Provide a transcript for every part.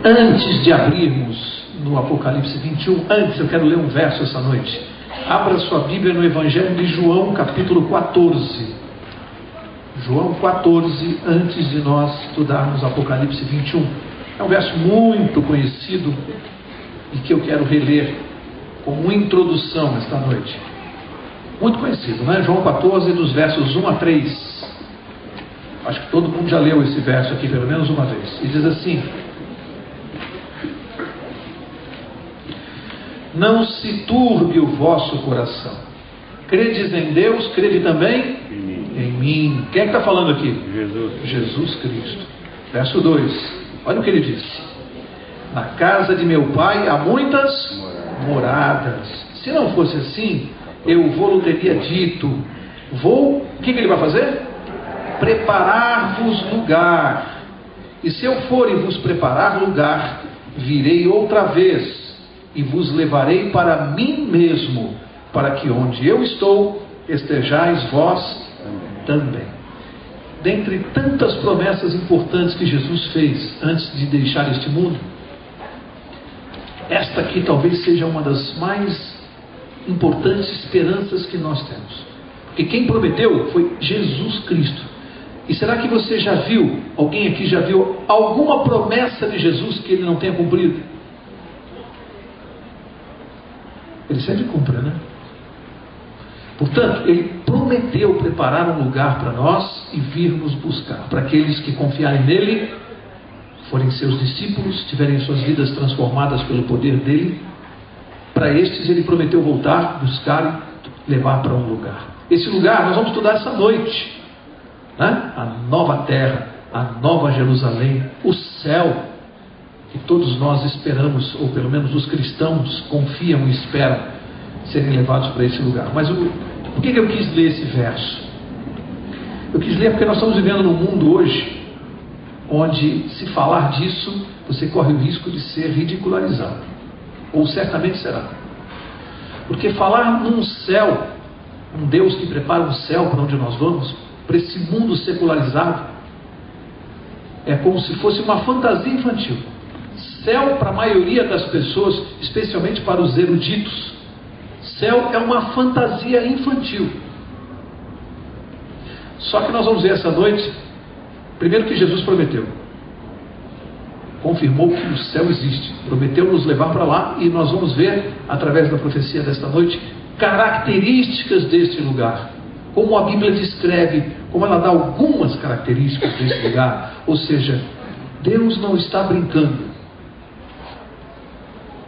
Antes de abrirmos no Apocalipse 21, antes eu quero ler um verso essa noite. Abra sua Bíblia no Evangelho de João, capítulo 14. João 14, antes de nós estudarmos Apocalipse 21. É um verso muito conhecido e que eu quero reler como introdução esta noite. Muito conhecido, né? João 14, dos versos 1 a 3. Acho que todo mundo já leu esse verso aqui pelo menos uma vez. E diz assim: não se turbe o vosso coração. Credes em Deus, crede também em mim. Quem é que está falando aqui? Jesus Cristo. Verso 2. Olha o que ele disse: na casa de meu pai há muitas moradas. Se não fosse assim, eu vou teria dito. O que ele vai fazer? Preparar-vos lugar. E se eu for e vos preparar lugar, virei outra vez e vos levarei para mim mesmo, para que onde eu estou, estejais vós também. Dentre tantas promessas importantes que Jesus fez antes de deixar este mundo, esta aqui talvez seja uma das mais importantes esperanças que nós temos. Porque quem prometeu foi Jesus Cristo. E será que você já viu, alguém aqui já viu alguma promessa de Jesus que ele não tenha cumprido? Ele sempre cumpre, né? Portanto, ele prometeu preparar um lugar para nós e vir nos buscar. Para aqueles que confiarem nele, forem seus discípulos, tiverem suas vidas transformadas pelo poder dele, para estes ele prometeu voltar, buscar e levar para um lugar. Esse lugar nós vamos estudar essa noite, né? A nova terra, a nova Jerusalém, o céu, que todos nós esperamos, ou pelo menos os cristãos confiam e esperam serem levados para esse lugar. Mas por que eu quis ler esse verso? Eu quis ler porque nós estamos vivendo num mundo hoje onde, se falar disso, você corre o risco de ser ridicularizado, ou certamente será. Porque falar num céu, um Deus que prepara um céu para onde nós vamos, para esse mundo secularizado, é como se fosse uma fantasia infantil. Céu, para a maioria das pessoas, especialmente para os eruditos, céu é uma fantasia infantil. Só que nós vamos ver essa noite, primeiro, que Jesus prometeu, confirmou que o céu existe, prometeu nos levar para lá, e nós vamos ver, através da profecia desta noite, características deste lugar, como a Bíblia descreve, como ela dá algumas características desse lugar. Ou seja, Deus não está brincando.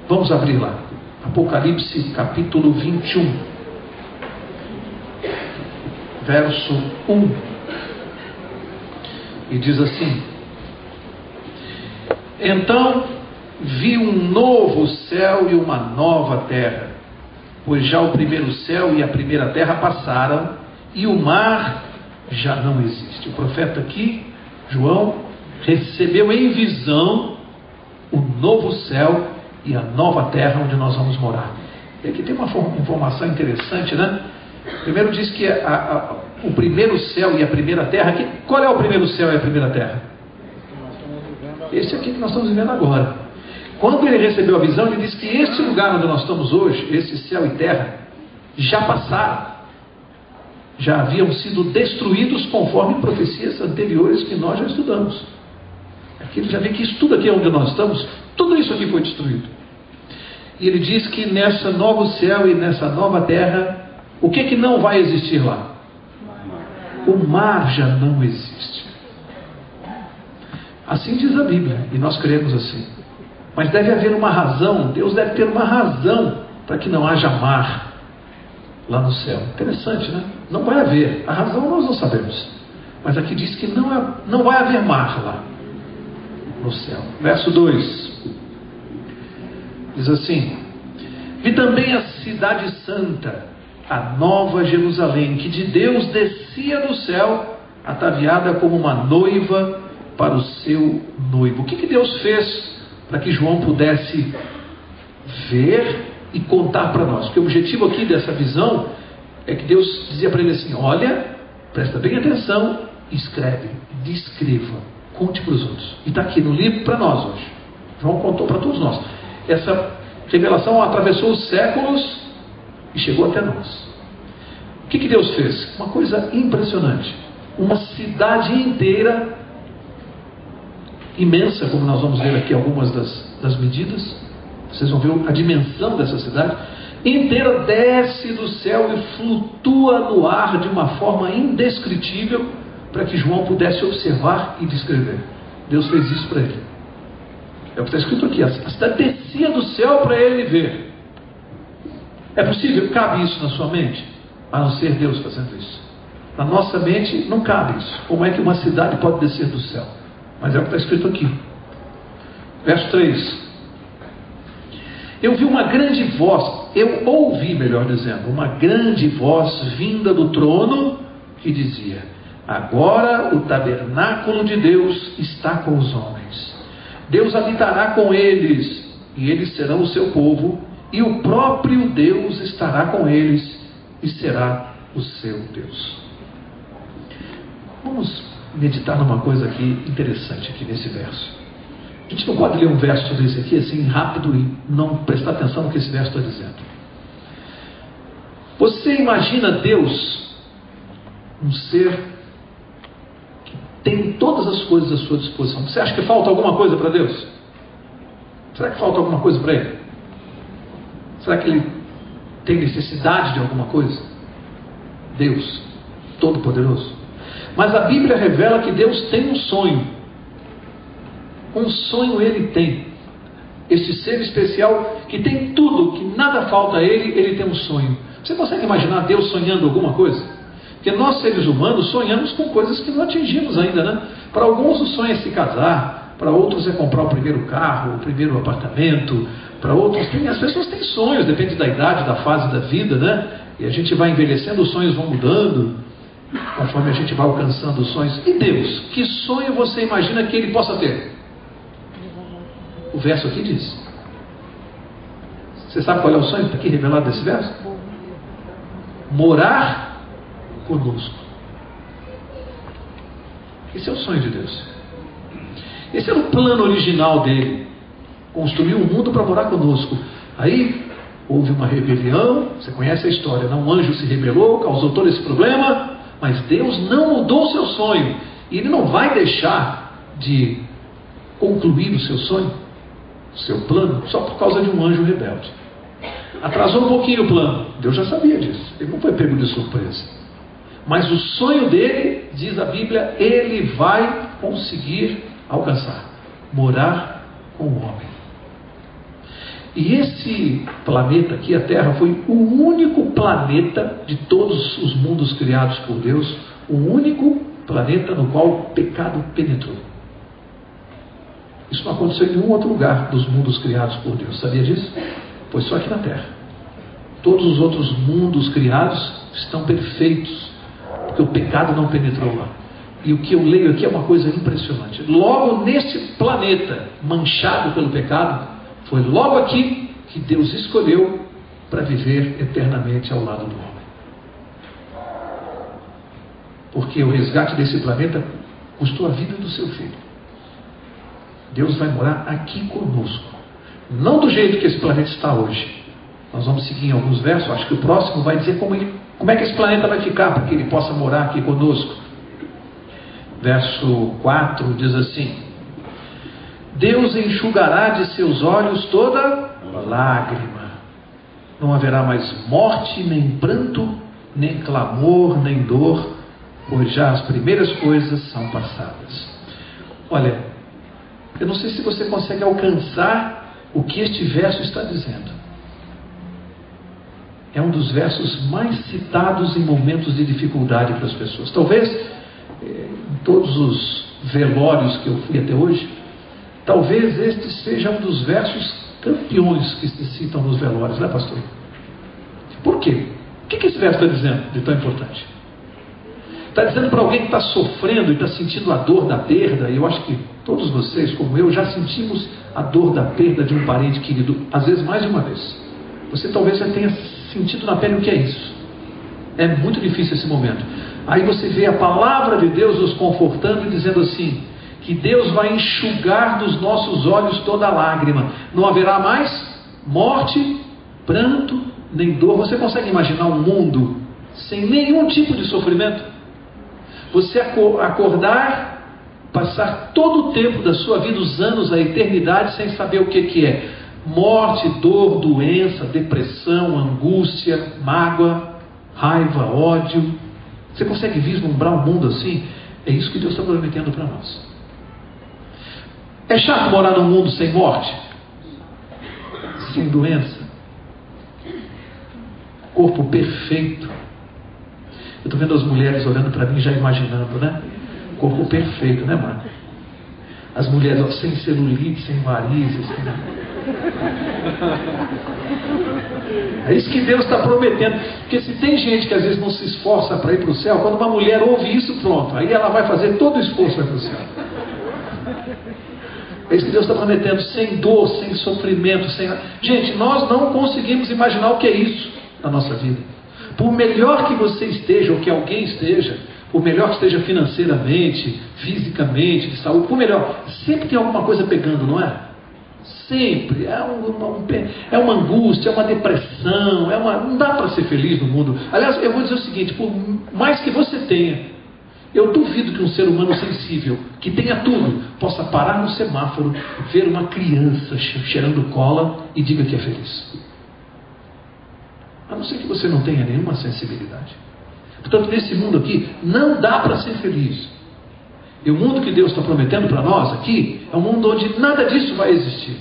Vamos abrir lá, Apocalipse capítulo 21, verso 1, e diz assim: então vi um novo céu e uma nova terra, pois já o primeiro céu e a primeira terra passaram, e o mar já não existe. O profeta aqui, João, recebeu em visão o novo céu e a nova terra onde nós vamos morar. E aqui tem uma informação interessante, né? Primeiro diz que o primeiro céu e a primeira terra, qual é o primeiro céu e a primeira terra? Esse aqui que nós estamos vivendo agora. Quando ele recebeu a visão, ele disse que este lugar onde nós estamos hoje, esse céu e terra, já passaram, já haviam sido destruídos conforme profecias anteriores que nós já estudamos. Aqui ele já vê que isso tudo aqui onde nós estamos, tudo isso aqui foi destruído. E ele diz que nessa novo céu e nessa nova terra, o que não vai existir lá? O mar já não existe. Assim diz a Bíblia, e nós cremos assim. Mas deve haver uma razão, Deus deve ter uma razão para que não haja mar lá no céu. Interessante, né? Não vai haver. A razão nós não sabemos. Mas aqui diz que não vai haver mar lá no céu. Verso 2 diz assim: vi também a cidade santa, a nova Jerusalém, que de Deus descia do céu, ataviada como uma noiva para o seu noivo. O que Deus fez para que João pudesse ver e contar para nós? Porque o objetivo aqui dessa visão é que Deus dizia para ele assim: olha, presta bem atenção, escreve, descreva, conte para os outros. E está aqui no livro para nós hoje. João contou para todos nós. Essa revelação atravessou os séculos e chegou até nós. O que Deus fez? Uma coisa impressionante. Uma cidade inteira, imensa, como nós vamos ver aqui algumas das medidas, vocês vão ver a dimensão dessa cidade, inteira desce do céu e flutua no ar de uma forma indescritível, para que João pudesse observar e descrever. Deus fez isso para ele. É o que está escrito aqui, a cidade descia do céu para ele ver. É possível? Cabe isso na sua mente? A não ser Deus fazendo isso. Na nossa mente não cabe isso. Como é que uma cidade pode descer do céu? Mas é o que está escrito aqui. Verso 3. Eu vi uma grande voz, eu ouvi, melhor dizendo, uma grande voz vinda do trono que dizia: agora o tabernáculo de Deus está com os homens. Deus habitará com eles, e eles serão o seu povo, e o próprio Deus estará com eles, e será o seu Deus. Vamos meditar numa coisa aqui interessante aqui nesse verso. A gente não pode ler um verso desse aqui assim rápido e não prestar atenção no que esse verso está dizendo. Você imagina Deus, um ser que tem todas as coisas à sua disposição. Você acha que falta alguma coisa para Deus? Será que falta alguma coisa para Ele? Será que Ele tem necessidade de alguma coisa? Deus, Todo-Poderoso. Mas a Bíblia revela que Deus tem um sonho. Um sonho Ele tem. Esse ser especial que tem tudo, que nada falta a Ele, Ele tem um sonho. Você consegue imaginar Deus sonhando alguma coisa? Porque nós, seres humanos, sonhamos com coisas que não atingimos ainda, né? Para alguns o sonho é se casar, para outros é comprar o primeiro carro, o primeiro apartamento, para outros as pessoas têm sonhos, depende da idade, da fase da vida, né? E a gente vai envelhecendo, os sonhos vão mudando, conforme a gente vai alcançando os sonhos. E Deus, que sonho você imagina que Ele possa ter? O verso aqui diz. Você sabe qual é o sonho aqui revelado desse verso? Morar conosco. Esse é o sonho de Deus. Esse era o plano original dele. Construir um mundo para morar conosco. Aí houve uma rebelião. Você conhece a história, não? Um anjo se rebelou, causou todo esse problema. Mas Deus não mudou o seu sonho. E Ele não vai deixar de concluir o seu sonho, o seu plano, só por causa de um anjo rebelde. Atrasou um pouquinho o plano. Deus já sabia disso. Ele não foi pego de surpresa. Mas o sonho dele, diz a Bíblia, ele vai conseguir alcançar. Morar com o homem. E esse planeta aqui, a Terra, foi o único planeta de todos os mundos criados por Deus, o único planeta no qual o pecado penetrou. Isso não aconteceu em nenhum outro lugar dos mundos criados por Deus. Sabia disso? Pois só aqui na Terra. Todos os outros mundos criados estão perfeitos, porque o pecado não penetrou lá. E o que eu leio aqui é uma coisa impressionante. Logo nesse planeta manchado pelo pecado, foi logo aqui que Deus escolheu para viver eternamente ao lado do homem. Porque o resgate desse planeta custou a vida do seu filho. Deus vai morar aqui conosco. Não do jeito que esse planeta está hoje. Nós vamos seguir em alguns versos. Acho que o próximo vai dizer como é que esse planeta vai ficar para que ele possa morar aqui conosco. Verso 4 diz assim: Deus enxugará de seus olhos toda lágrima. Não haverá mais morte, nem pranto, nem clamor, nem dor, pois já as primeiras coisas são passadas. Olha, eu não sei se você consegue alcançar o que este verso está dizendo. É um dos versos mais citados em momentos de dificuldade para as pessoas. Talvez, em todos os velórios que eu fui até hoje, talvez este seja um dos versos campeões que se citam nos velórios, né, pastor? Por quê? O que esse verso está dizendo de tão importante? Está dizendo para alguém que está sofrendo e está sentindo a dor da perda, e eu acho que todos vocês, como eu, já sentimos a dor da perda de um parente querido, às vezes mais de uma vez. Você talvez já tenha sentido na pele o que é isso. É muito difícil esse momento. Aí você vê a palavra de Deus nos confortando e dizendo assim: que Deus vai enxugar dos nossos olhos toda lágrima. Não haverá mais morte, pranto, nem dor. Você consegue imaginar um mundo sem nenhum tipo de sofrimento? Você acordar, passar todo o tempo da sua vida, os anos, a eternidade, sem saber o que é morte, dor, doença, depressão, angústia, mágoa, raiva, ódio. Você consegue vislumbrar um mundo assim? É isso que Deus está prometendo para nós. É chato morar num mundo sem morte, sem doença, corpo perfeito. Eu estou vendo as mulheres olhando para mim, já imaginando, né? Corpo perfeito, né, mano? As mulheres, ó, sem celulite, sem varizes. É isso que Deus está prometendo. Porque se tem gente que às vezes não se esforça para ir para o céu, quando uma mulher ouve isso, pronto, aí ela vai fazer todo o esforço para ir para o céu. É isso que Deus está prometendo, sem dor, sem sofrimento, sem... Gente, nós não conseguimos imaginar o que é isso na nossa vida. Por melhor que você esteja, ou que alguém esteja, por melhor que esteja financeiramente, fisicamente, de saúde, por melhor, sempre tem alguma coisa pegando, não é? Sempre. É uma angústia, é uma depressão, não dá para ser feliz no mundo. Aliás, eu vou dizer o seguinte, por mais que você tenha, eu duvido que um ser humano sensível, que tenha tudo, possa parar no semáforo, ver uma criança cheirando cola e diga que é feliz. A não ser que você não tenha nenhuma sensibilidade. Portanto, nesse mundo aqui, não dá para ser feliz. E o mundo que Deus está prometendo para nós aqui, é um mundo onde nada disso vai existir.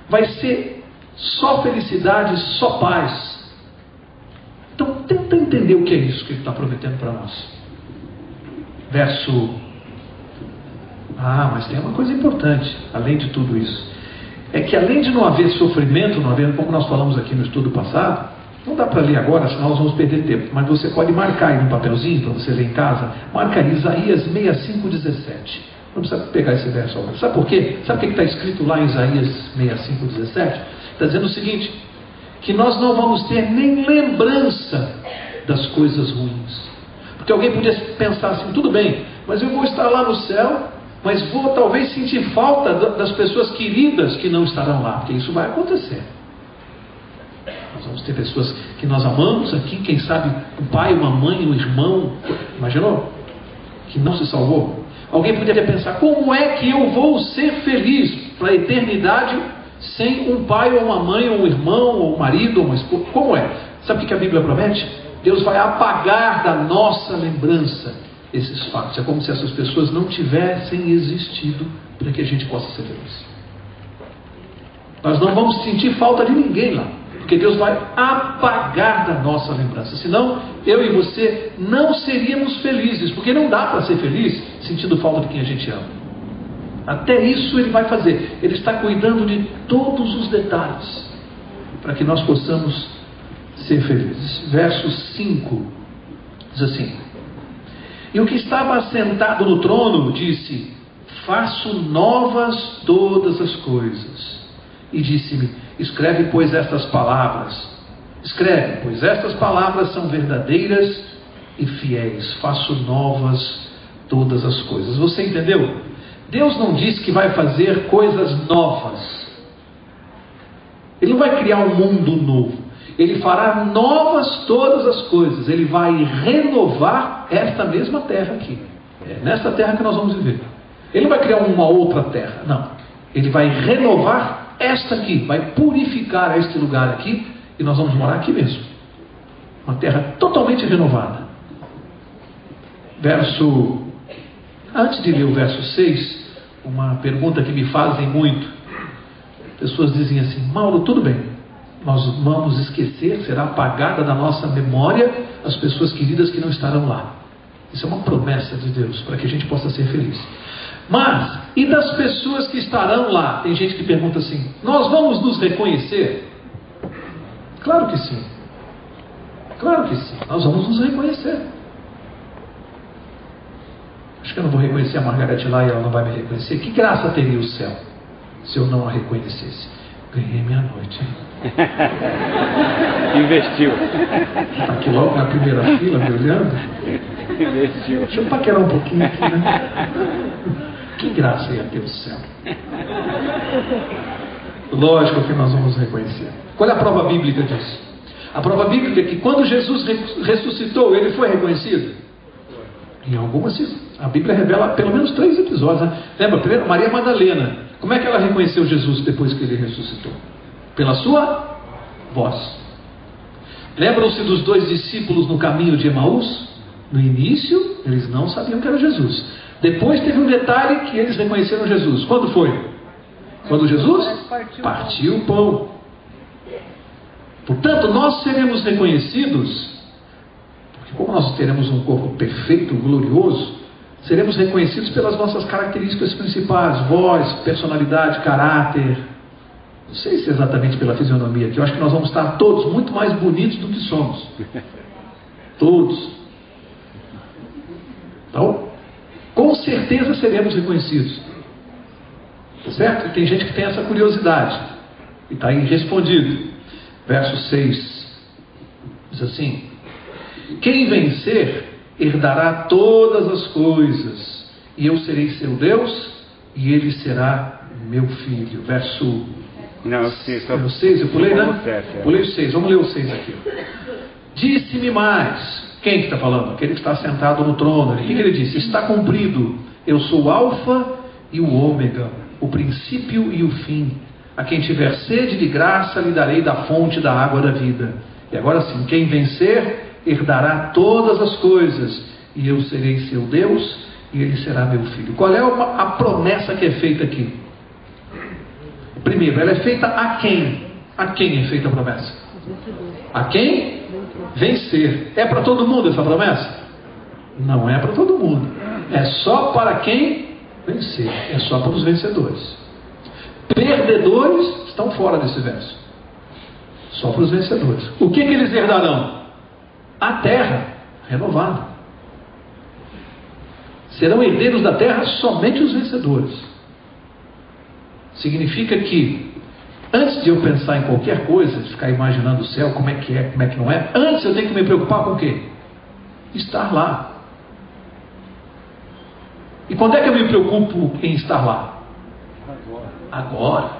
Vai ser só felicidade, só paz. Então, tenta entender o que é isso que Ele está prometendo para nós. Verso... mas tem uma coisa importante, além de tudo isso. É que além de não haver sofrimento, não haver, como nós falamos aqui no estudo passado, não dá para ler agora, senão nós vamos perder tempo, mas você pode marcar aí no papelzinho, para você ler em casa, marca aí Isaías 65:17. Não precisa pegar esse verso agora. Sabe por quê? Sabe o que está escrito lá em Isaías 65:17? Está dizendo o seguinte, que nós não vamos ter nem lembrança das coisas ruins. Porque alguém podia pensar assim, tudo bem, mas eu vou estar lá no céu, mas vou talvez sentir falta das pessoas queridas que não estarão lá, porque isso vai acontecer. Nós vamos ter pessoas que nós amamos aqui, quem sabe um pai, uma mãe, um irmão, imaginou? Que não se salvou. Alguém poderia pensar, como é que eu vou ser feliz para a eternidade sem um pai ou uma mãe, ou um irmão, ou um marido, ou uma esposa? Como é? Sabe o que a Bíblia promete? Deus vai apagar da nossa lembrança esses fatos. É como se essas pessoas não tivessem existido para que a gente possa ser feliz. Nós não vamos sentir falta de ninguém lá, porque Deus vai apagar da nossa lembrança. Senão, eu e você não seríamos felizes, porque não dá para ser feliz sentindo falta de quem a gente ama. Até isso Ele vai fazer. Ele está cuidando de todos os detalhes para que nós possamos ser felizes. Verso 5 diz assim: e o que estava assentado no trono disse: faço novas todas as coisas. E disse-me: escreve, pois, estas palavras. Escreve, pois estas palavras são verdadeiras e fiéis. Faço novas todas as coisas. Você entendeu? Deus não diz que vai fazer coisas novas. Ele não vai criar um mundo novo. Ele fará novas todas as coisas. Ele vai renovar esta mesma terra aqui. É nesta terra que nós vamos viver. Ele não vai criar uma outra terra. Não. Ele vai renovar esta aqui. Vai purificar este lugar aqui. E nós vamos morar aqui mesmo. Uma terra totalmente renovada. Antes de ler o verso 6, uma pergunta que me fazem muito. Pessoas dizem assim: Mauro, tudo bem, nós vamos esquecer, será apagada da nossa memória as pessoas queridas que não estarão lá. Isso é uma promessa de Deus para que a gente possa ser feliz. Mas, e das pessoas que estarão lá? Tem gente que pergunta assim: nós vamos nos reconhecer? Claro que sim. Claro que sim, nós vamos nos reconhecer. Acho que eu não vou reconhecer a Margarete lá e ela não vai me reconhecer. Que graça teria o céu se eu não a reconhecesse? Ganhei minha noite, hein? Investiu. Aqui logo na primeira fila, me olhando. Deixa eu paquerar um pouquinho aqui, né? Que graça ia ter o céu. Lógico que nós vamos reconhecer. Qual é a prova bíblica disso? A prova bíblica é que quando Jesus ressuscitou, ele foi reconhecido? Em algumas, a Bíblia revela pelo menos 3 episódios, né? Lembra? Primeiro, Maria Madalena. Como é que ela reconheceu Jesus depois que ele ressuscitou? Pela sua voz. Lembram-se dos 2 discípulos no caminho de Emaús? No início, eles não sabiam que era Jesus. Depois teve um detalhe que eles reconheceram Jesus. Quando foi? Quando Jesus partiu o pão. Portanto, nós seremos reconhecidos, porque como nós teremos um corpo perfeito, glorioso, seremos reconhecidos pelas nossas características principais: voz, personalidade, caráter. Não sei se exatamente pela fisionomia aqui. Eu acho que nós vamos estar todos muito mais bonitos do que somos. Todos. Então, com certeza seremos reconhecidos. Tá certo? E tem gente que tem essa curiosidade. E está aí respondido. Verso 6. Diz assim: quem vencer herdará todas as coisas, e eu serei seu Deus, e ele será meu filho. Verso... Não, sim, só... o 6, eu pulei, né? Pulei o 6, vamos ler o 6 aqui. Disse-me mais. Quem que está falando? Aquele que está sentado no trono. O que ele disse? Está cumprido. Eu sou o Alfa e o Ômega, o princípio e o fim. A quem tiver sede de graça, lhe darei da fonte da água da vida. E agora sim, quem vencer, herdará todas as coisas, e eu serei seu Deus, e ele será meu filho. Qual é a promessa que é feita aqui? Primeiro, ela é feita a quem? A quem é feita a promessa? A quem vencer. É para todo mundo essa promessa? Não é para todo mundo. É só para quem vencer. É só para os vencedores. Perdedores estão fora desse verso. Só para os vencedores. O que eles herdarão? A terra renovada. Serão herdeiros da terra somente os vencedores. Significa que, antes de eu pensar em qualquer coisa, de ficar imaginando o céu, como é que não é, antes eu tenho que me preocupar com o quê? Estar lá. E quando é que eu me preocupo em estar lá? Agora.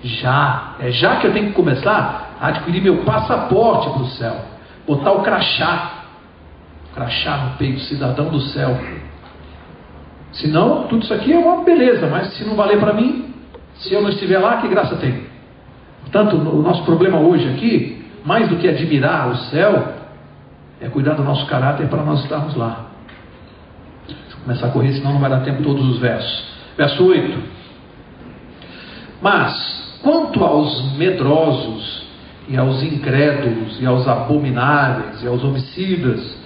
Já. É já que eu tenho que começar a adquirir meu passaporte para o céu. Botar o crachá no peito, cidadão do céu. Senão, tudo isso aqui é uma beleza, mas se não valer para mim, se eu não estiver lá, que graça tem? Portanto, o nosso problema hoje aqui, mais do que admirar o céu, é cuidar do nosso caráter para nós estarmos lá. Deixa eu começar a correr, senão não vai dar tempo todos os versos. Verso 8. Mas, quanto aos medrosos, e aos incrédulos, e aos abomináveis, e aos homicidas,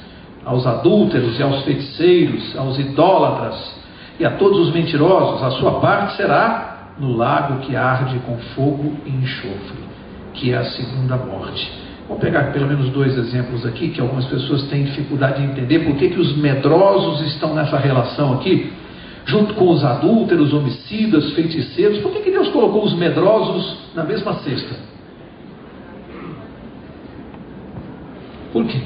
aos adúlteros, e aos feiticeiros, aos idólatras, e a todos os mentirosos, a sua parte será no lago que arde com fogo e enxofre, que é a segunda morte. Vou pegar pelo menos 2 exemplos aqui, que algumas pessoas têm dificuldade de entender por que os medrosos estão nessa relação aqui, junto com os adúlteros, homicidas, feiticeiros. Por que Deus colocou os medrosos na mesma cesta? Por quê?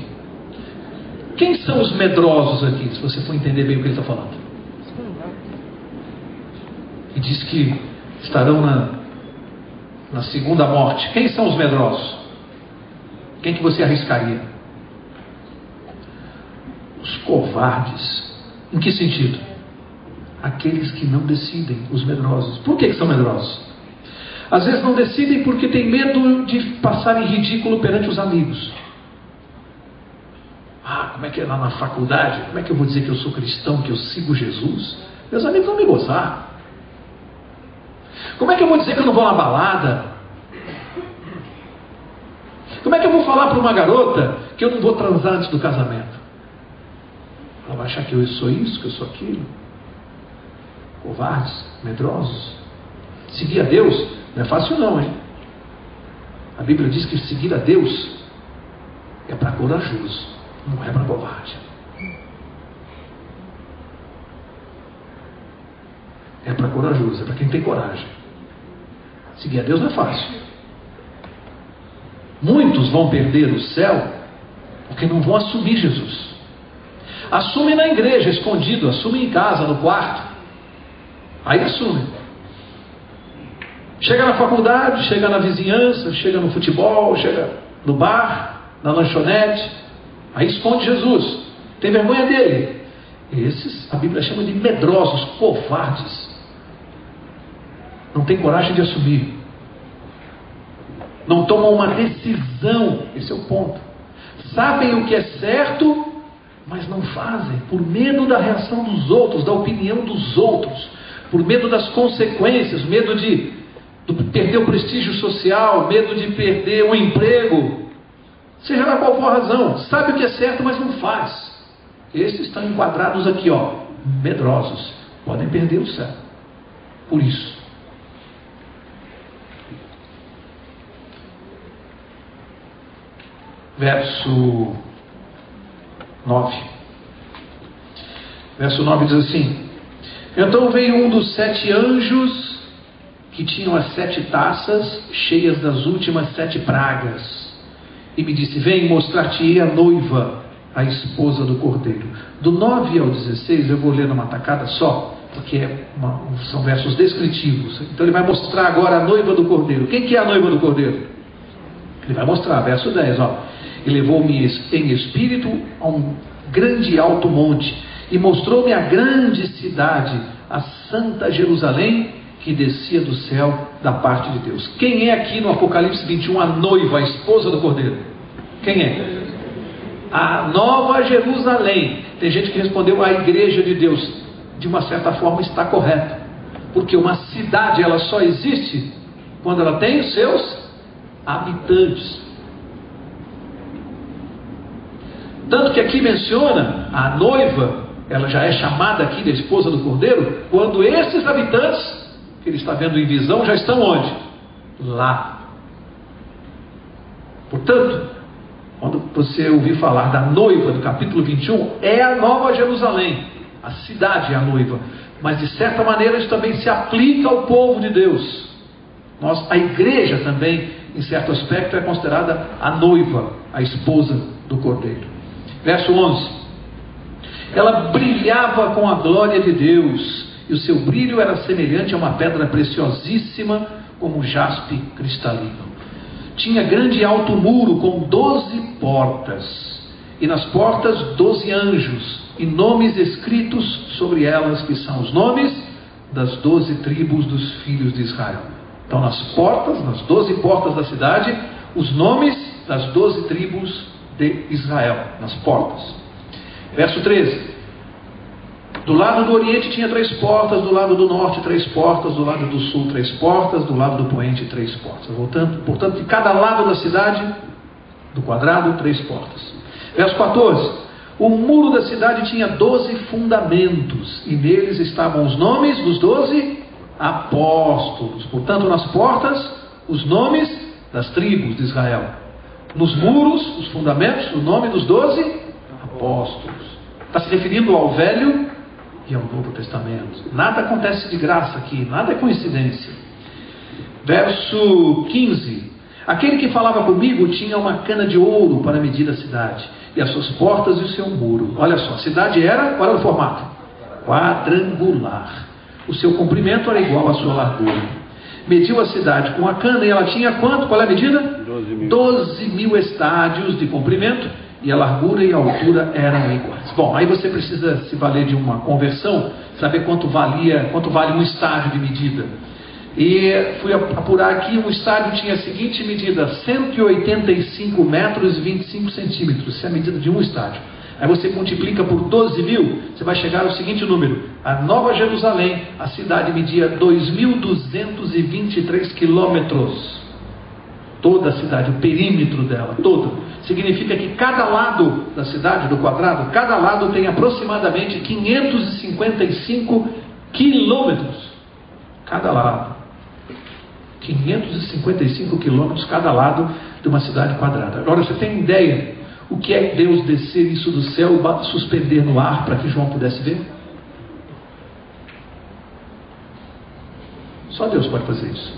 Quem são os medrosos aqui, se você for entender bem o que ele está falando? E diz que estarão na segunda morte. Quem são os medrosos? Quem que você arriscaria? Os covardes. Em que sentido? Aqueles que não decidem, os medrosos. Por que são medrosos? Às vezes não decidem porque têm medo de passar em ridículo perante os amigos. Como é que é lá na faculdade? Como é que eu vou dizer que eu sou cristão, que eu sigo Jesus? Meus amigos vão me gozar. Como é que eu vou dizer que eu não vou na balada? Como é que eu vou falar para uma garota que eu não vou transar antes do casamento? Ela vai achar que eu sou isso, que eu sou aquilo. Covardes, medrosos. Seguir a Deus não é fácil não, hein? A Bíblia diz que seguir a Deus é para corajoso, não é para covarde. É para corajoso, é para quem tem coragem. Seguir a Deus não é fácil. Muitos vão perder o céu Porque não vão assumir Jesus. Assumem na igreja, escondido, assumem em casa, no quarto. Aí assumem. Chega na faculdade, chega na vizinhança, chega no futebol, chega no bar, na lanchonete. Aí esconde Jesus. Tem vergonha dele. Esses a Bíblia chama de medrosos, covardes. Não tem coragem de assumir. Não tomam uma decisão. Esse é o ponto. Sabem o que é certo, mas não fazem, por medo da reação dos outros, da opinião dos outros, por medo das consequências, medo de perder o prestígio social, medo de perder o emprego, seja lá qual for a razão. Sabe o que é certo, mas não faz. Esses estão enquadrados aqui, ó, medrosos, podem perder o céu, por isso. Verso 9. Verso 9 diz assim: então veio um dos 7 anjos que tinham as 7 taças cheias das últimas 7 pragas, e me disse: vem, mostrar-te-ei a noiva, a esposa do Cordeiro. Do 9 ao 16 eu vou ler numa tacada só, porque são versos descritivos. Então ele vai mostrar agora a noiva do Cordeiro. Quem que é a noiva do Cordeiro? Ele vai mostrar, verso 10, ó. E levou-me em espírito a um grande alto monte, e mostrou-me a grande cidade, a Santa Jerusalém, que descia do céu da parte de Deus. Quem é aqui no Apocalipse 21 a noiva, a esposa do Cordeiro? Quem é? A Nova Jerusalém. Tem gente que respondeu a igreja de Deus. De uma certa forma está correto, porque uma cidade ela só existe quando ela tem os seus habitantes. Tanto que aqui menciona a noiva, ela já é chamada aqui de esposa do Cordeiro, quando esses habitantes, que ele está vendo em visão, já estão onde? Lá. Portanto, quando você ouvir falar da noiva do capítulo 21, é a Nova Jerusalém, a cidade é a noiva, mas de certa maneira isso também se aplica ao povo de Deus. A igreja também, em certo aspecto, é considerada a noiva, a esposa do Cordeiro. Verso 11: ela brilhava com a glória de Deus, e o seu brilho era semelhante a uma pedra preciosíssima, como jaspe cristalino. Tinha grande e alto muro com 12 portas, e nas portas 12 anjos, e nomes escritos sobre elas, que são os nomes das 12 tribos dos filhos de Israel. Então nas portas, nas 12 portas da cidade, os nomes das 12 tribos de Israel, nas portas. Verso 13: do lado do oriente tinha 3 portas, do lado do norte 3 portas, do lado do sul 3 portas, do lado do poente 3 portas. Portanto, de cada lado da cidade, do quadrado, 3 portas. Verso 14: o muro da cidade tinha 12 fundamentos, e neles estavam os nomes dos 12 apóstolos. Portanto, nas portas, os nomes das tribos de Israel. Nos muros, os fundamentos, o nome dos 12 apóstolos. Está se referindo ao Velho e ao Novo Testamento. Nada acontece de graça aqui, nada é coincidência. Verso 15: aquele que falava comigo tinha uma cana de ouro para medir a cidade, e as suas portas e o seu muro. Olha só, a cidade era, qual era o formato? Quadrangular. O seu comprimento era igual à sua largura. Mediu a cidade com a cana e ela tinha quanto? Qual é a medida? 12 mil estádios de comprimento, e a largura e a altura eram iguais. Bom, aí você precisa se valer de uma conversão, saber quanto vale um estádio de medida. E fui apurar aqui, um estádio tinha a seguinte medida: 185 metros e 25 centímetros. Isso é a medida de um estádio. Aí você multiplica por 12 mil, você vai chegar ao seguinte número: a Nova Jerusalém, a cidade media 2.223 quilômetros. Toda a cidade, o perímetro dela, todo. Significa que cada lado da cidade, do quadrado, cada lado tem aproximadamente 555 quilômetros. Cada lado. 555 quilômetros cada lado de uma cidade quadrada. Agora você tem ideia o que é Deus descer isso do céu e suspender no ar para que João pudesse ver? Só Deus pode fazer isso.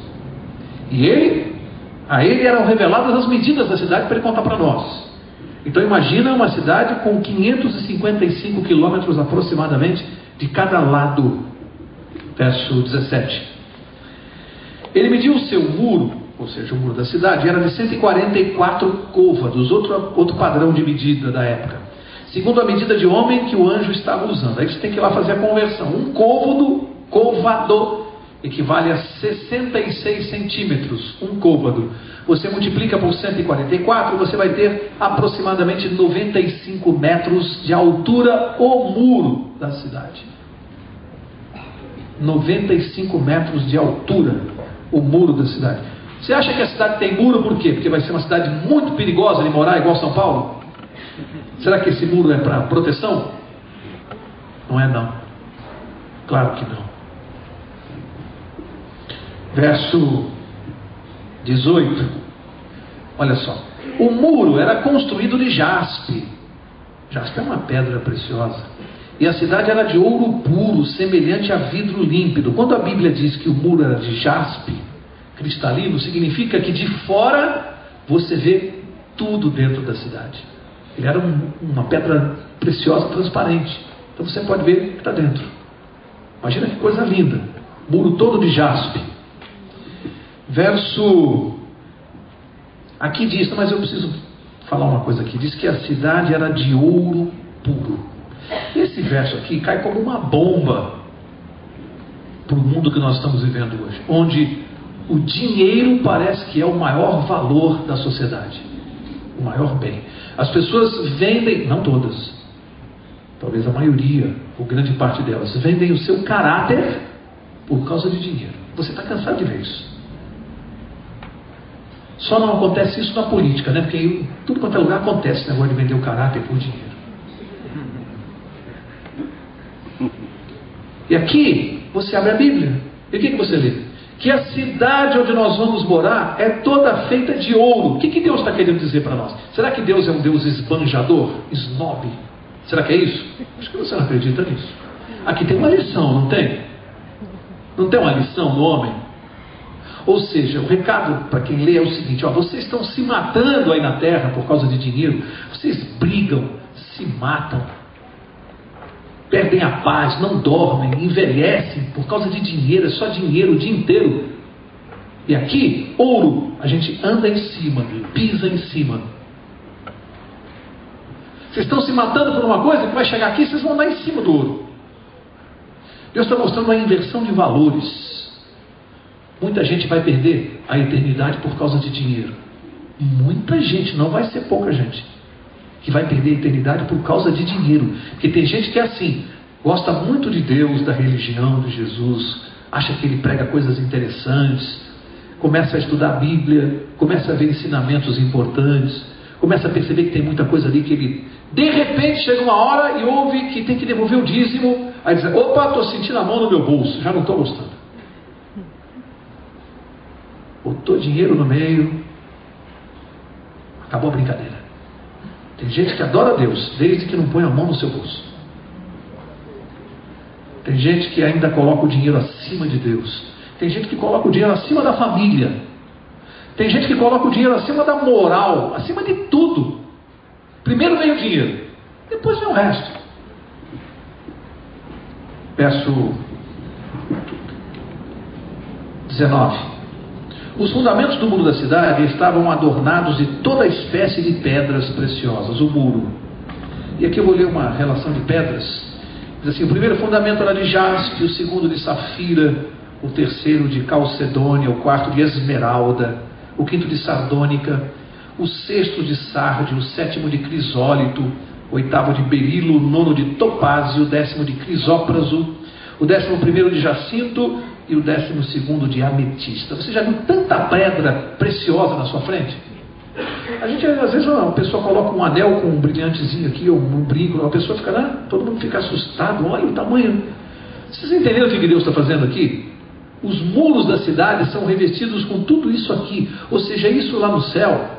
E a ele eram reveladas as medidas da cidade para ele contar para nós. Então imagina uma cidade com 555 quilômetros aproximadamente de cada lado. Verso 17. Ele mediu o seu muro, ou seja, o muro da cidade, era de 144 côvados, outro padrão de medida da época, segundo a medida de homem que o anjo estava usando. Aí você tem que ir lá fazer a conversão. Um côvado equivale a 66 centímetros, um côvado. Você multiplica por 144, você vai ter aproximadamente 95 metros de altura o muro da cidade. 95 metros de altura o muro da cidade. Você acha que a cidade tem muro por quê? Porque vai ser uma cidade muito perigosa de morar, igual São Paulo? Será que esse muro é para proteção? Não é não. Claro que não. Verso 18. Olha só. O muro era construído de jaspe. Jaspe é uma pedra preciosa. E a cidade era de ouro puro, semelhante a vidro límpido. Quando a Bíblia diz que o muro era de jaspe, cristalino, significa que de fora você vê tudo dentro da cidade. Ele era uma pedra preciosa, transparente. Então você pode ver o que está dentro. Imagina que coisa linda. Muro todo de jaspe. Verso... Aqui diz, mas eu preciso falar uma coisa aqui. Diz que a cidade era de ouro puro. Esse verso aqui cai como uma bomba para o mundo que nós estamos vivendo hoje, onde o dinheiro parece que é o maior valor da sociedade, o maior bem. As pessoas vendem, não todas, talvez a maioria, ou grande parte delas, vendem o seu caráter por causa de dinheiro. Você está cansado de ver isso. Só não acontece isso na política, né? Porque tudo quanto é lugar acontece esse negócio de vender o caráter por dinheiro. E aqui você abre a Bíblia. E o que você lê? Que a cidade onde nós vamos morar é toda feita de ouro. O que Deus está querendo dizer para nós? Será que Deus é um Deus esbanjador? Snob? Será que é isso? Acho que você não acredita nisso. Aqui tem uma lição, não tem? Não tem uma lição no homem? Ou seja, o recado para quem lê é o seguinte: vocês estão se matando aí na terra por causa de dinheiro. Vocês brigam, se matam, perdem a paz, não dormem, envelhecem por causa de dinheiro. É só dinheiro o dia inteiro. E aqui, ouro, a gente anda em cima, pisa em cima. Vocês estão se matando por uma coisa que vai chegar aqui, vocês vão andar em cima do ouro. Deus está mostrando uma inversão de valores. Muita gente vai perder a eternidade por causa de dinheiro. Muita gente, não vai ser pouca gente, que vai perder a eternidade por causa de dinheiro. Porque tem gente que é assim, gosta muito de Deus, da religião, de Jesus, acha que ele prega coisas interessantes, começa a estudar a Bíblia, começa a ver ensinamentos importantes, começa a perceber que tem muita coisa ali que ele, de repente, chega uma hora e ouve que tem que devolver o dízimo, aí diz: opa, estou sentindo a mão no meu bolso, já não estou gostando. Botou dinheiro no meio, acabou a brincadeira. Tem gente que adora Deus, desde que não põe a mão no seu bolso. Tem gente que ainda coloca o dinheiro acima de Deus. Tem gente que coloca o dinheiro acima da família. Tem gente que coloca o dinheiro acima da moral, acima de tudo. Primeiro vem o dinheiro, depois vem o resto. Verso 19. Os fundamentos do muro da cidade estavam adornados de toda espécie de pedras preciosas, o muro. E aqui eu vou ler uma relação de pedras. Diz assim: o primeiro fundamento era de jaspe, o segundo de safira, o terceiro de calcedônia, o quarto de esmeralda, o quinto de sardônica, o sexto de sárdio, o sétimo de crisólito, o oitavo de berilo, o nono de topázio, o décimo de crisópraso, o 11º de jacinto e o 12º de ametista. Você já viu tanta pedra preciosa na sua frente? A gente, às vezes, a pessoa coloca um anel com um brilhantezinho aqui, ou um brinco, a pessoa fica lá, todo mundo fica assustado, olha o tamanho. Vocês entenderam o que Deus está fazendo aqui? Os muros da cidade são revestidos com tudo isso aqui, ou seja, isso lá no céu,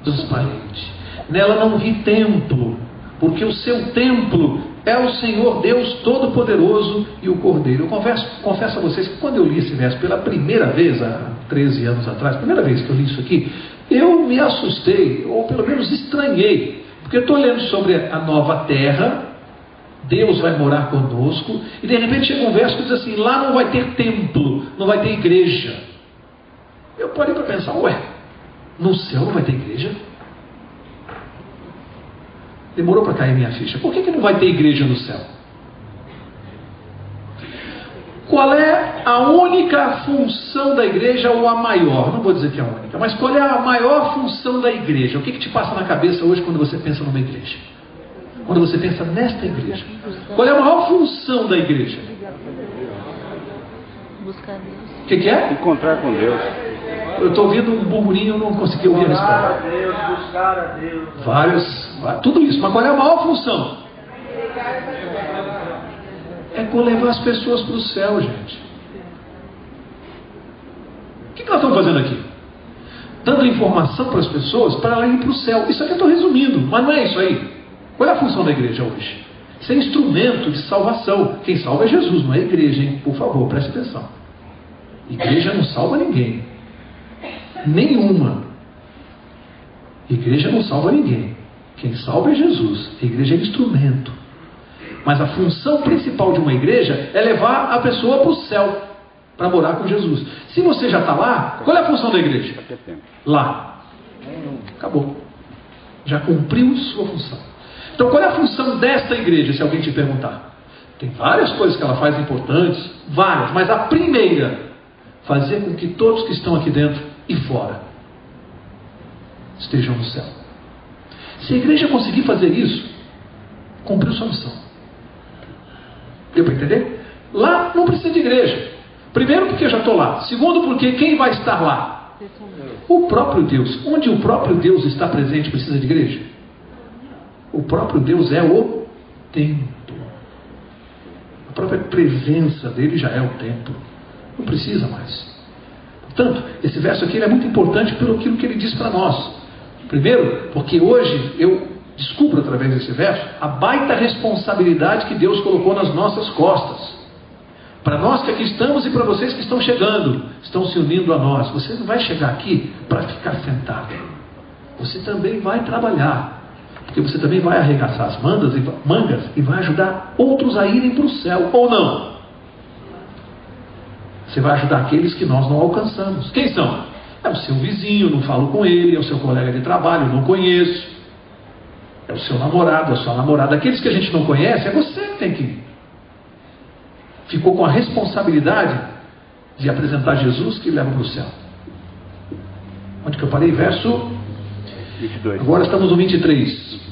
transparente. Nela não vi templo, porque o seu templo é o Senhor Deus Todo-Poderoso e o Cordeiro. Eu confesso a vocês que quando eu li esse verso pela primeira vez, há 13 anos atrás, primeira vez que eu li isso aqui, eu eu me assustei, ou pelo menos estranhei, porque eu estou lendo sobre a nova terra, Deus vai morar conosco, e de repente chega um verso que diz assim: lá não vai ter templo, não vai ter igreja. Eu parei para pensar, ué, no céu não vai ter igreja? Demorou para cair minha ficha. Por que não vai ter igreja no céu? Qual é a única função da igreja, ou a maior? Não vou dizer que é a única, mas qual é a maior função da igreja? O que te passa na cabeça hoje quando você pensa numa igreja? Quando você pensa nesta igreja? Qual é a maior função da igreja? Buscar Deus. O que é? Encontrar com Deus. Eu estou ouvindo um burburinho, não consegui ouvir a resposta. Buscar a Deus. Tudo isso, mas qual é a maior função? É levar as pessoas para o céu, gente. O que nós estamos fazendo aqui? Dando informação para as pessoas para ela ir para o céu. Isso aqui eu estou resumindo, mas não é isso aí. Qual é a função da igreja hoje? Ser instrumento de salvação. Quem salva é Jesus, não é a igreja, hein? Por favor, preste atenção. Igreja não salva ninguém. Nenhuma. Igreja não salva ninguém. Quem salva é Jesus. A igreja é instrumento. Mas a função principal de uma igreja é levar a pessoa para o céu, para morar com Jesus. Se você já está lá, qual é a função da igreja? Lá. Acabou. Já cumpriu sua função. Então qual é a função desta igreja, se alguém te perguntar? Tem várias coisas que ela faz importantes, várias, mas a primeira, fazer com que todos que estão aqui dentro e fora estejam no céu. Se a igreja conseguir fazer isso, cumpriu sua missão. Deu para entender? Lá não precisa de igreja. Primeiro porque eu já estou lá. Segundo porque quem vai estar lá? O próprio Deus. Onde o próprio Deus está presente precisa de igreja? O próprio Deus é o templo. A própria presença dele já é o templo. Não precisa mais. Portanto, esse verso aqui ele é muito importante pelo aquilo que ele diz para nós. Primeiro, porque hoje eu descubro através desse verso a baita responsabilidade que Deus colocou nas nossas costas. Para nós que aqui estamos e para vocês que estão chegando, estão se unindo a nós. Você não vai chegar aqui para ficar sentado. Você também vai trabalhar. Porque você também vai arregaçar as mangas e vai ajudar outros a irem para o céu, ou não? Você vai ajudar aqueles que nós não alcançamos. Quem são? É o seu vizinho, não falo com ele, é o seu colega de trabalho, não conheço. É o seu namorado, é a sua namorada. Aqueles que a gente não conhece, é você que tem que ir. Ficou com a responsabilidade de apresentar Jesus que leva para o céu. Onde que eu parei? Verso 22. Agora estamos no 23.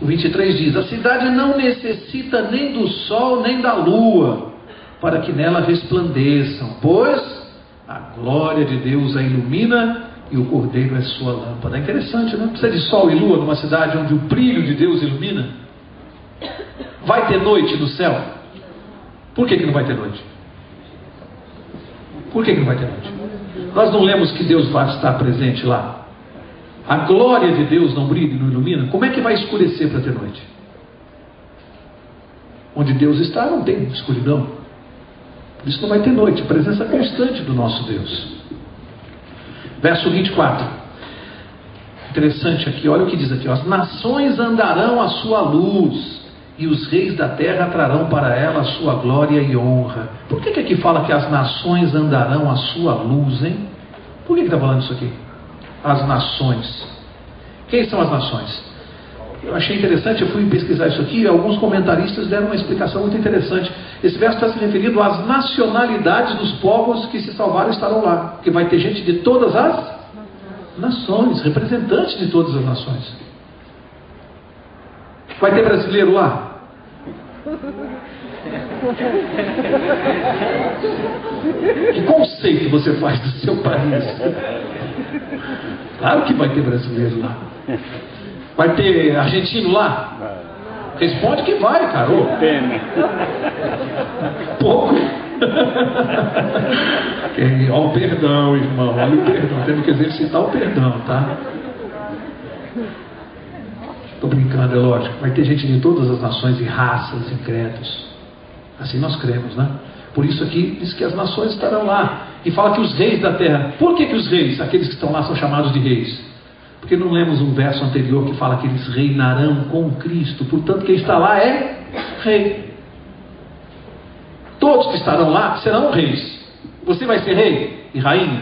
O 23 diz: a cidade não necessita nem do sol nem da lua para que nela resplandeçam, pois a glória de Deus a ilumina e o cordeiro é sua lâmpada. É interessante, não precisa de sol e lua numa cidade onde o brilho de Deus ilumina. Vai ter noite no céu? Por que não vai ter noite? Por que não vai ter noite? Nós não lemos que Deus vai estar presente lá. A glória de Deus não brilha e não ilumina. Como é que vai escurecer para ter noite? Onde Deus está não tem escuridão. Por isso não vai ter noite. Presença constante do nosso Deus. Verso 24. Interessante aqui, olha o que diz aqui. As nações andarão à sua luz e os reis da terra trarão para ela a sua glória e honra. Por que aqui fala que as nações andarão à sua luz, hein? Por que está falando isso aqui? As nações. Quem são as nações? Eu achei interessante, eu fui pesquisar isso aqui e alguns comentaristas deram uma explicação muito interessante. Esse verso está se referindo às nacionalidades dos povos que se salvaram e estarão lá. Porque vai ter gente de todas as nações, representantes de todas as nações. Vai ter brasileiro lá? Que conceito você faz do seu país? Claro que vai ter brasileiro lá. Vai ter argentino lá? Responde que vai, cara. Pena. Pouco. Olha o perdão, irmão. Olha o perdão. Temos que exercitar o perdão, tá? Estou brincando, é lógico. Vai ter gente de todas as nações e raças e credos. Assim nós cremos, né? Por isso aqui diz que as nações estarão lá. E fala que os reis da terra... Por que os reis, aqueles que estão lá, são chamados de reis? Porque não lemos um verso anterior que fala que eles reinarão com Cristo. Portanto, quem está lá é rei. Todos que estarão lá serão reis. Você vai ser rei e rainha?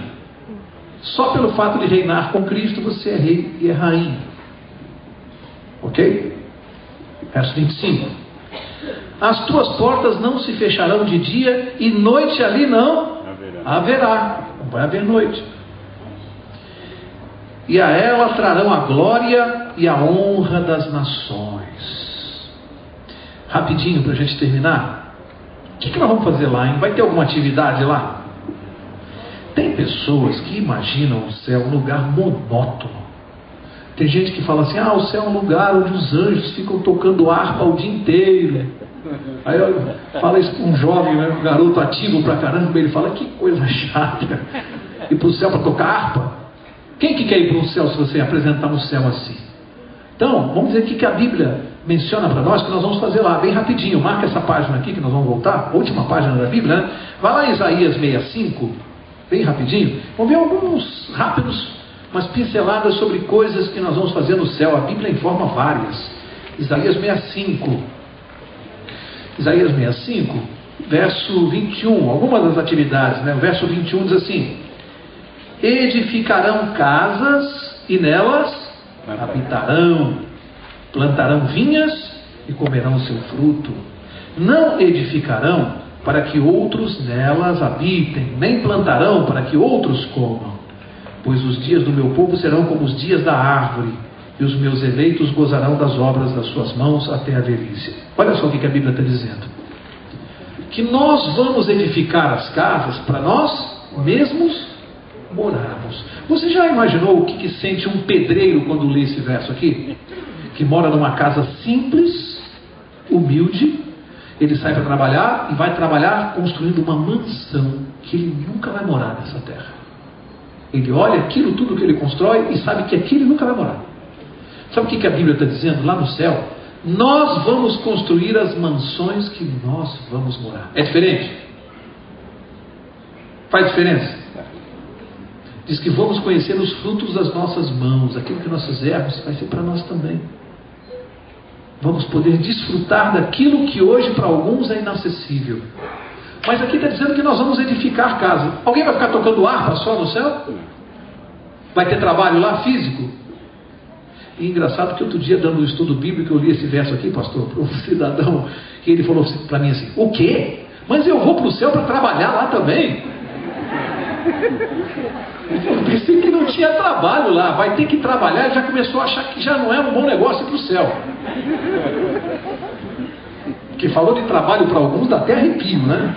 Só pelo fato de reinar com Cristo, você é rei e é rainha. Ok? Verso 25. As tuas portas não se fecharão de dia, e noite ali não haverá. Não vai haver noite. E a ela trarão a glória e a honra das nações. Rapidinho para a gente terminar. O que nós vamos fazer lá, hein? Vai ter alguma atividade lá? Tem pessoas que imaginam o céu um lugar monótono. Tem gente que fala assim: o céu é um lugar onde os anjos ficam tocando harpa o dia inteiro. Aí fala isso com um jovem, né, um garoto ativo pra caramba, ele fala: que coisa chata, ir pro céu para tocar harpa. Quem que quer ir pro céu se você apresentar um céu assim? Então, vamos ver o que a Bíblia menciona para nós, que nós vamos fazer lá, bem rapidinho. Marca essa página aqui que nós vamos voltar, a última página da Bíblia, né? Vai lá em Isaías 65, bem rapidinho. Vamos ver alguns rápidos, umas pinceladas sobre coisas que nós vamos fazer no céu. A Bíblia informa várias. Isaías 65. Isaías 65, verso 21, algumas das atividades, né? O verso 21 diz assim: edificarão casas e nelas habitarão, plantarão vinhas e comerão seu fruto. Não edificarão para que outros nelas habitem, nem plantarão para que outros comam. Pois os dias do meu povo serão como os dias da árvore, e os meus eleitos gozarão das obras das suas mãos até a velhice. Olha só o que a Bíblia está dizendo: que nós vamos edificar as casas para nós mesmos morarmos. Você já imaginou o que sente um pedreiro quando lê esse verso aqui? Que mora numa casa simples, humilde. Ele sai para trabalhar e vai trabalhar construindo uma mansão que ele nunca vai morar nessa terra. Ele olha aquilo tudo que ele constrói e sabe que aqui ele nunca vai morar. Sabe o que a Bíblia está dizendo? Lá no céu, nós vamos construir as mansões que nós vamos morar. É diferente? Faz diferença? Diz que vamos conhecer os frutos das nossas mãos. Aquilo que nós fizermos vai ser para nós também. Vamos poder desfrutar daquilo que hoje para alguns é inacessível. Mas aqui está dizendo que nós vamos edificar casa. Alguém vai ficar tocando harpa só no céu? Vai ter trabalho lá físico? E engraçado que outro dia, dando um estudo bíblico, eu li esse verso aqui, pastor, para um cidadão, que ele falou para mim assim: o quê? Mas eu vou para o céu para trabalhar lá também? Eu pensei que não tinha trabalho lá. Vai ter que trabalhar. E já começou a achar que já não é um bom negócio ir para o céu. Porque falou de trabalho para alguns, dá até arrepio, né?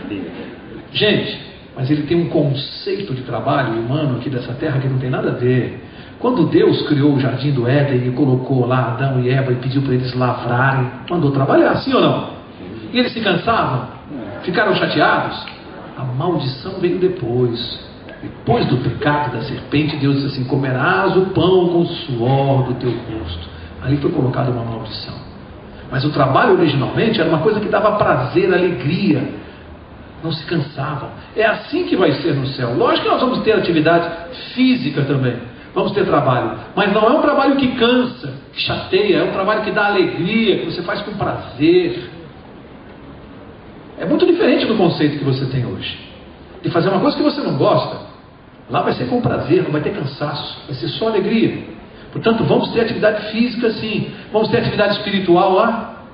Gente, mas ele tem um conceito de trabalho humano aqui dessa terra que não tem nada a ver. Quando Deus criou o jardim do Éden e colocou lá Adão e Eva e pediu para eles lavrarem, mandou trabalhar, sim ou não? E eles se cansavam? Ficaram chateados? A maldição veio depois. Depois do pecado da serpente, Deus disse assim: comerás o pão com o suor do teu rosto. Ali foi colocada uma maldição. Mas o trabalho originalmente era uma coisa que dava prazer, alegria. Não se cansavam. É assim que vai ser no céu. Lógico que nós vamos ter atividade física também. Vamos ter trabalho. Mas não é um trabalho que cansa, que chateia. É um trabalho que dá alegria, que você faz com prazer. É muito diferente do conceito que você tem hoje. De fazer uma coisa que você não gosta. Lá vai ser com prazer, não vai ter cansaço. Vai ser só alegria. Portanto, vamos ter atividade física sim. Vamos ter atividade espiritual lá.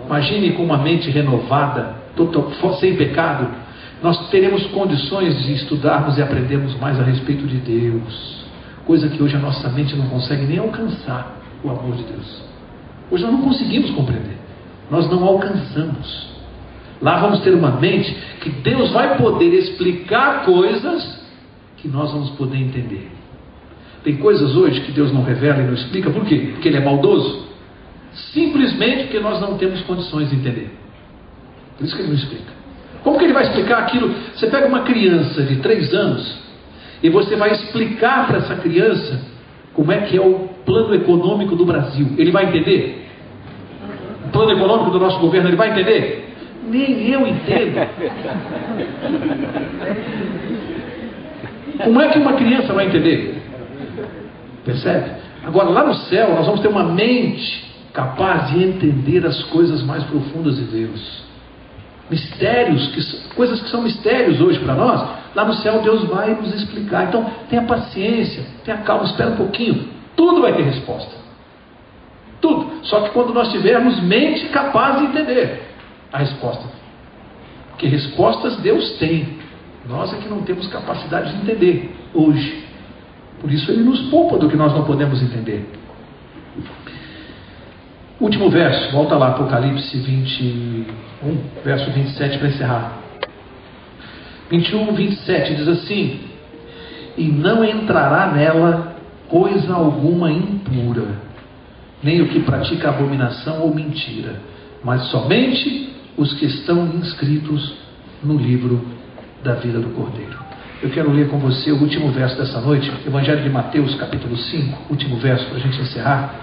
Imagine com uma mente renovada, sem pecado. Nós teremos condições de estudarmos e aprendermos mais a respeito de Deus. Coisa que hoje a nossa mente não consegue nem alcançar, o amor de Deus. Hoje nós não conseguimos compreender. Nós não alcançamos. Lá vamos ter uma mente que Deus vai poder explicar coisas que nós vamos poder entender. Tem coisas hoje que Deus não revela e não explica. Por quê? Porque Ele é maldoso? Simplesmente porque nós não temos condições de entender. Por isso que Ele não explica. Como que Ele vai explicar aquilo? Você pega uma criança de 3 anos e você vai explicar para essa criança como é que é o plano econômico do Brasil. Ele vai entender? O plano econômico do nosso governo, ele vai entender? Nem eu entendo. Como é que uma criança vai entender? Percebe? Agora, lá no céu, nós vamos ter uma mente capaz de entender as coisas mais profundas de Deus. Mistérios, coisas que são mistérios hoje para nós, lá no céu Deus vai nos explicar. Então, tenha paciência, tenha calma, espera um pouquinho. Tudo vai ter resposta. Tudo. Só que quando nós tivermos mente capaz de entender a resposta. Porque respostas Deus tem. Nós é que não temos capacidade de entender hoje. Por isso Ele nos poupa do que nós não podemos entender. Último verso, volta lá, Apocalipse 21, verso 27 para encerrar. 21, 27 diz assim: e não entrará nela coisa alguma impura, nem o que pratica abominação ou mentira, mas somente os que estão inscritos no livro da vida do Cordeiro. Eu quero ler com você o último verso dessa noite, Evangelho de Mateus, capítulo 5, último verso para a gente encerrar.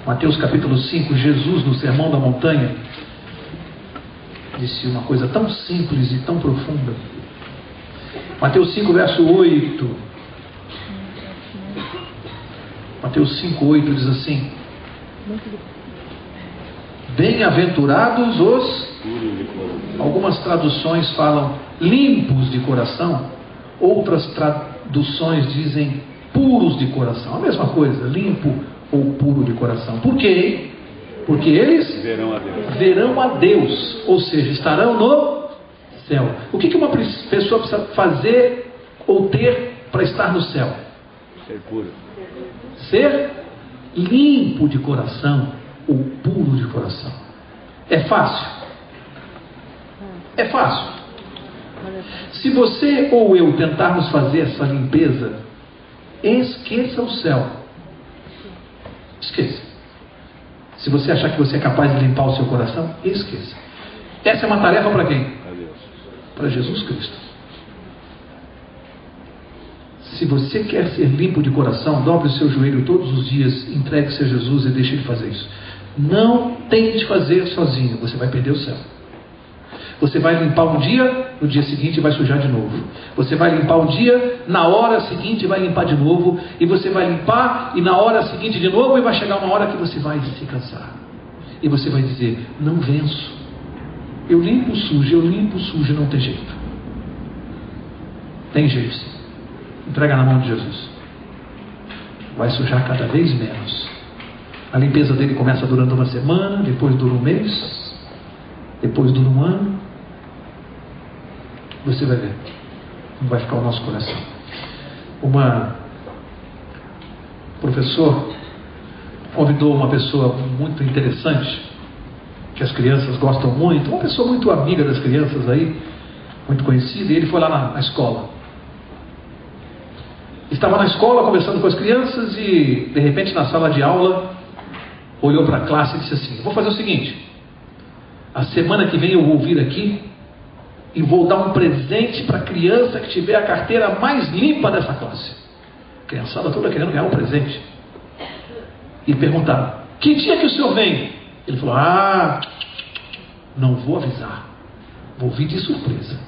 Mateus capítulo 5, Jesus no Sermão da Montanha disse uma coisa tão simples e tão profunda. Mateus 5, verso 8. Mateus 5, 8 diz assim: bem-aventurados os... Algumas traduções falam limpos de coração, outras traduções dizem puros de coração. A mesma coisa, limpo ou puro de coração. Por quê? Porque eles verão a Deus, ou seja, estarão no céu. O que uma pessoa precisa fazer ou ter para estar no céu? Ser puro. Ser limpo de coração ou puro de coração. É fácil? É fácil. Se você ou eu tentarmos fazer essa limpeza, esqueça o céu. Esqueça. Se você achar que você é capaz de limpar o seu coração, esqueça. Essa é uma tarefa para quem? Para Jesus Cristo. Se você quer ser limpo de coração, dobre o seu joelho todos os dias, entregue-se a Jesus e deixe Ele fazer isso. Não tente fazer sozinho, você vai perder o céu. Você vai limpar um dia, no dia seguinte vai sujar de novo. Você vai limpar um dia, na hora seguinte vai limpar de novo. E você vai limpar, e na hora seguinte de novo. E vai chegar uma hora que você vai se cansar. E você vai dizer: não venço. Eu limpo o sujo, não tem jeito. Tem jeito sim. Entrega na mão de Jesus. Vai sujar cada vez menos. A limpeza dele começa durante uma semana, depois dura um mês, depois dura um ano. Você vai ver como vai ficar o nosso coração. Professor convidou uma pessoa muito interessante, que as crianças gostam muito, uma pessoa muito amiga das crianças aí, muito conhecida, e ele foi lá na escola. Estava na escola conversando com as crianças e de repente na sala de aula olhou para a classe e disse assim: vou fazer o seguinte, a semana que vem eu vou vir aqui e vou dar um presente para a criança que tiver a carteira mais limpa dessa classe. A criançada toda querendo ganhar um presente. E perguntaram: que dia que o senhor vem? Ele falou: não vou avisar, vou vir de surpresa.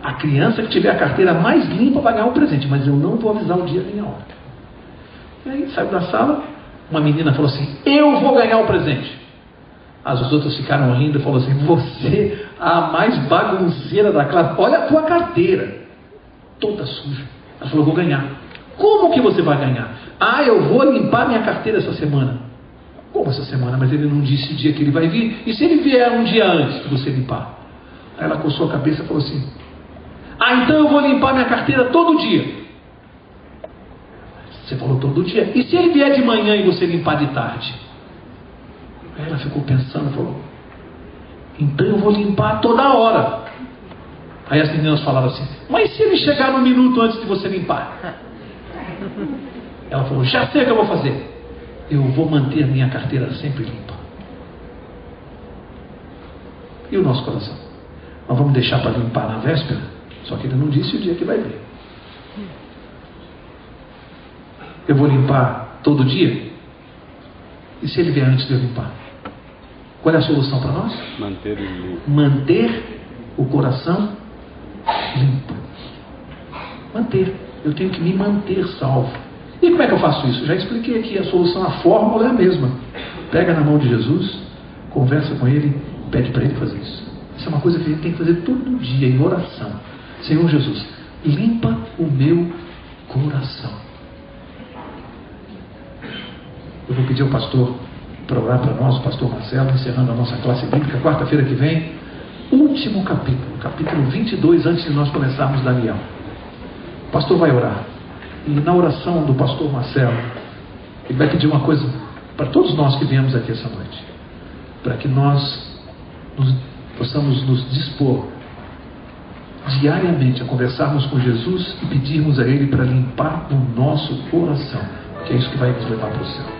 A criança que tiver a carteira mais limpa vai ganhar um presente, mas eu não vou avisar o dia nem a hora. E aí saiu da sala, uma menina falou assim: eu vou ganhar o presente. As outras ficaram rindo e falaram assim: você, a mais bagunceira da classe, olha a tua carteira, toda suja. Ela falou: vou ganhar. Como que você vai ganhar? Eu vou limpar minha carteira essa semana. Como essa semana? Mas ele não disse o dia que ele vai vir. E se ele vier um dia antes de você limpar? Aí ela coçou a cabeça e falou assim: então eu vou limpar minha carteira todo dia. Você falou todo dia. E se ele vier de manhã e você limpar de tarde? Aí ela ficou pensando e falou: então eu vou limpar toda hora. Aí as meninas falaram assim: mas se ele chegar no minuto antes de você limpar? Ela falou: já sei o que eu vou fazer. Eu vou manter a minha carteira sempre limpa. E o nosso coração? Nós vamos deixar para limpar na véspera? Só que ele não disse o dia que vai vir. Eu vou limpar todo dia? E se ele vier antes de eu limpar? Qual é a solução para nós? Manter o coração limpo. Manter. Eu tenho que me manter salvo. E como é que eu faço isso? Já expliquei aqui, a solução, a fórmula é a mesma. Pega na mão de Jesus, conversa com Ele, pede para Ele fazer isso. Isso é uma coisa que a gente tem que fazer todo dia, em oração. Senhor Jesus, limpa o meu coração. Eu vou pedir ao pastor para orar para nós, o pastor Marcelo, encerrando a nossa classe bíblica, quarta-feira que vem, último capítulo, capítulo 22, antes de nós começarmos Daniel. O pastor vai orar. E na oração do pastor Marcelo, ele vai pedir uma coisa para todos nós que viemos aqui essa noite, para que nós possamos nos dispor diariamente a conversarmos com Jesus e pedirmos a Ele para limpar o nosso coração, que é isso que vai nos levar para o céu.